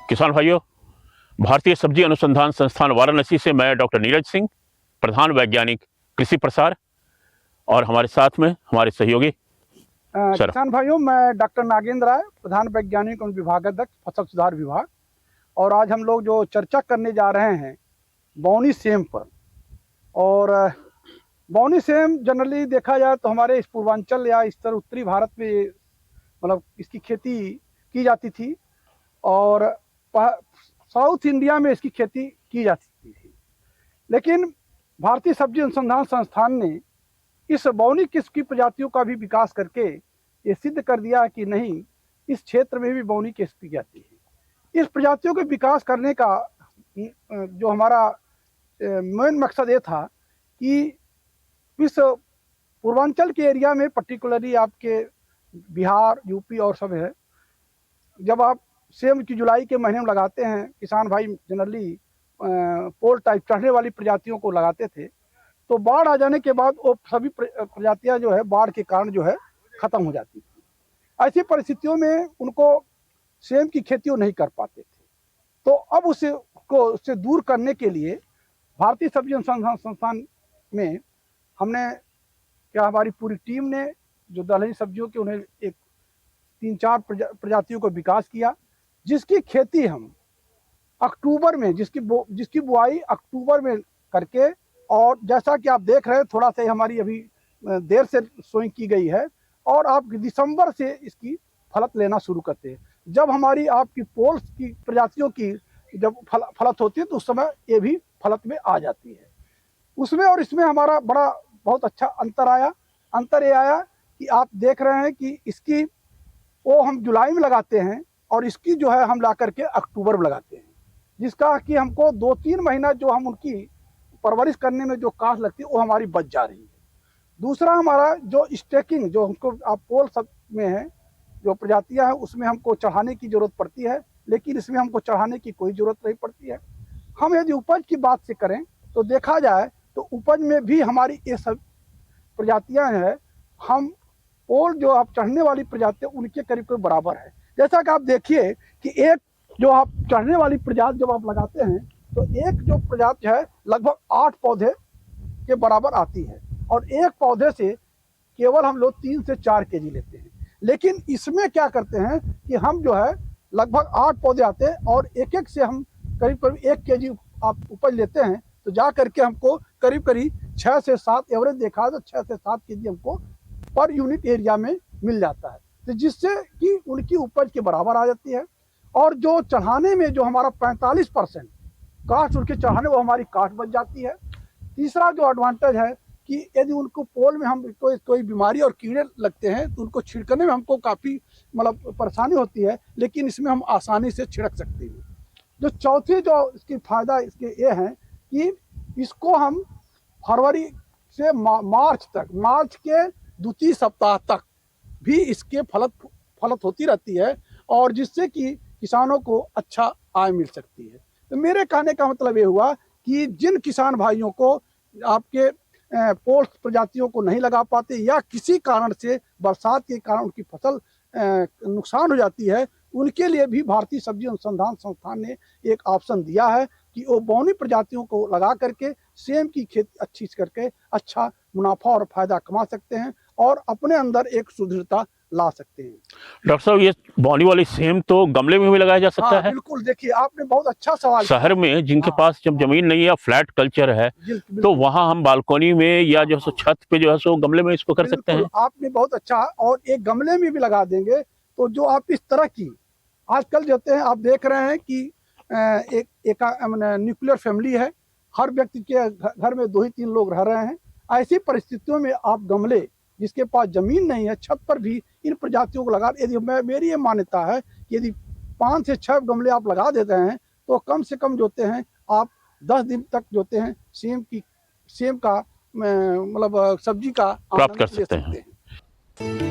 किसान भाइयों, भारतीय सब्जी अनुसंधान संस्थान वाराणसी से मैं डॉक्टर नीरज सिंह, प्रधान वैज्ञानिक कृषि प्रसार, और हमारे साथ में हमारे सहयोगी किसान भाइयों, मैं डॉक्टर नागेंद्र राय, प्रधान वैज्ञानिक एवं विभागाध्यक्ष फसल सुधार विभाग। और आज हम लोग जो चर्चा करने जा रहे हैं बौनी सेम पर। और बौनी सेम जनरली देखा जाए तो हमारे इस पूर्वांचल या इस तरह उत्तरी भारत में मतलब इसकी खेती की जाती थी, और साउथ इंडिया में इसकी खेती की जाती थी। लेकिन भारतीय सब्जी अनुसंधान संस्थान ने इस बौनी किस्म की प्रजातियों का भी विकास करके ये सिद्ध कर दिया कि नहीं, इस क्षेत्र में भी बौनी किस्म की जाती है। इस प्रजातियों के विकास करने का जो हमारा मेन मकसद ये था कि इस पूर्वांचल के एरिया में पर्टिकुलरली आपके बिहार, यूपी और सब है, जब आप सेम की जुलाई के महीने में लगाते हैं, किसान भाई जनरली पोल टाइप चढ़ने वाली प्रजातियों को लगाते थे, तो बाढ़ आ जाने के बाद वो सभी प्रजातियां जो है बाढ़ के कारण जो है ख़त्म हो जाती थी। ऐसी परिस्थितियों में उनको सेम की खेती वो नहीं कर पाते थे। तो अब उससे दूर करने के लिए भारतीय सब्जी अनुसंधान संस्थान में हमारी पूरी टीम ने जो दलहनी सब्जियों के उन्हें एक 3-4 प्रजातियों को विकास किया, जिसकी खेती हम अक्टूबर में जिसकी बुआई अक्टूबर में करके, और जैसा कि आप देख रहे हैं थोड़ा सा हमारी अभी देर से सोइंग की गई है, और आप दिसंबर से इसकी फलत लेना शुरू करते हैं। जब हमारी आपकी पोल्स की प्रजातियों की जब फलत होती है तो उस समय ये भी फलत में आ जाती है। उसमें और इसमें हमारा बहुत अच्छा अंतर ये आया कि आप देख रहे हैं कि इसकी वो हम जुलाई में लगाते हैं और इसकी जो है हम ला करके अक्टूबर में लगाते हैं, जिसका कि हमको 2-3 महीना जो हम उनकी परवरिश करने में जो कास्ट लगती है वो हमारी बच जा रही है। दूसरा, हमारा जो स्टेकिंग जो हमको आप पोल सब में है जो प्रजातियां हैं उसमें हमको चढ़ाने की ज़रूरत पड़ती है, लेकिन इसमें हमको चढ़ाने की कोई ज़रूरत नहीं पड़ती है। हम यदि उपज की बात से करें तो देखा जाए तो उपज में भी हमारी ये सब प्रजातियां हैं, हम पोल जो आप चढ़ने वाली प्रजातियां उनके करीब करीब बराबर है। जैसा कि आप देखिए कि एक जो आप चढ़ने वाली प्रजाति जब आप लगाते हैं तो एक जो प्रजाति है लगभग 8 पौधे के बराबर आती है, और एक पौधे से केवल हम लोग 3 से 4 केजी लेते हैं। लेकिन इसमें क्या करते हैं कि हम जो है लगभग 8 पौधे आते हैं और एक से हम करीब करीब 1 केजी आप उपज लेते हैं, तो जा करके हमको करीब करीब 6 से 7 एवरेज देखा तो 6 से 7 केजी हमको पर यूनिट एरिया में मिल जाता है, तो जिससे कि उनकी उपज के बराबर आ जाती है। और जो चढ़ाने में जो हमारा 45% कास्ट उनके चढ़ाने वो हमारी कास्ट बच जाती है। तीसरा जो एडवांटेज है कि यदि उनको पोल में हम कोई बीमारी और कीड़े लगते हैं तो उनको छिड़कने में हमको काफ़ी मतलब परेशानी होती है, लेकिन इसमें हम आसानी से छिड़क सकते हैं। जो चौथी जो इसकी फ़ायदा इसके ये हैं कि इसको हम फरवरी से मार्च के द्वितीय सप्ताह तक भी इसके फलत होती रहती है, और जिससे कि किसानों को अच्छा आय मिल सकती है। तो मेरे कहने का मतलब ये हुआ कि जिन किसान भाइयों को आपके पोल्स प्रजातियों को नहीं लगा पाते या किसी कारण से बरसात के कारण उनकी फसल नुकसान हो जाती है, उनके लिए भी भारतीय सब्जी अनुसंधान संस्थान ने एक ऑप्शन दिया है कि वो बौनी प्रजातियों को लगा करके सेम की खेती अच्छी करके अच्छा मुनाफा और फायदा कमा सकते हैं और अपने अंदर एक सुदृढ़ता ला सकते हैं। डॉक्टर साहब, ये बौनी वाली सेम तो गमले में भी लगाया जा सकता है? बिल्कुल, देखिए आपने बहुत अच्छा सवाल किया। शहर में जिनके पास जब जमीन नहीं है या फ्लैट कल्चर है तो वहाँ हम बालकनी में या जो सो छत पे जो है सो गमले में इसको कर सकते हैं। आपने बहुत अच्छा, और एक गमले में भी लगा देंगे तो जो आप इस तरह की आजकल जो हैं आप देख रहे हैं कि एक न्यूक्लियर फैमिली है, हर व्यक्ति के घर में 2 ही 3 लोग रह रहे हैं। ऐसी परिस्थितियों में आप गमले, जिसके पास जमीन नहीं है, छत पर भी इन प्रजातियों को लगा, यदि मेरी ये मान्यता है कि यदि 5 से 6 गमले आप लगा देते हैं तो कम से कम जोते हैं आप 10 दिन तक जोते हैं सेम का मतलब सब्जी का प्राप्त कर सकते हैं।